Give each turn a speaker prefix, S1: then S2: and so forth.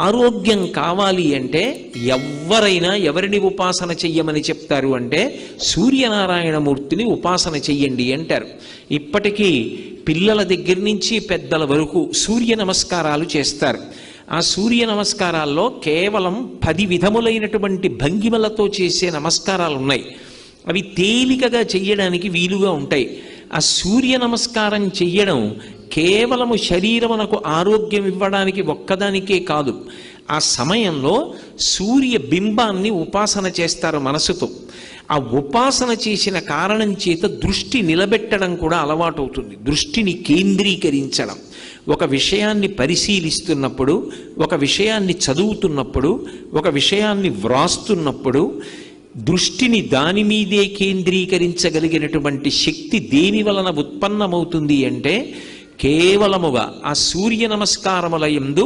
S1: ఆరోగ్యం కావాలి అంటే ఎవరైనా ఎవరిని ఉపాసన చెయ్యమని చెప్తారు అంటే సూర్యనారాయణమూర్తిని ఉపాసన చెయ్యండి అంటారు. ఇప్పటికీ పిల్లల దగ్గర నుంచి పెద్దల వరకు సూర్య నమస్కారాలు చేస్తారు. ఆ సూర్య నమస్కారాల్లో కేవలం 10 విధములైనటువంటి భంగిమలతో చేసే నమస్కారాలు ఉన్నాయి. అవి తేలికగా చెయ్యడానికి వీలుగా ఉంటాయి. ఆ సూర్య నమస్కారం చెయ్యడం కేవలము శరీరమునకు ఆరోగ్యం ఇవ్వడానికి ఒక్కదానికే కాదు, ఆ సమయంలో సూర్య బింబాన్ని ఉపాసన చేస్తారు మనసుతో. ఆ ఉపాసన చేసిన కారణం చేత దృష్టి నిలబెట్టడం కూడా అలవాటు అవుతుంది. దృష్టిని కేంద్రీకరించడం, ఒక విషయాన్ని పరిశీలిస్తున్నప్పుడు, ఒక విషయాన్ని చదువుతున్నప్పుడు, ఒక విషయాన్ని వ్రాస్తున్నప్పుడు దృష్టిని దాని మీదే కేంద్రీకరించగలిగినటువంటి శక్తి దేని వలన ఉత్పన్నమవుతుంది అంటే కేవలముగా ఆ సూర్య నమస్కారముల యందు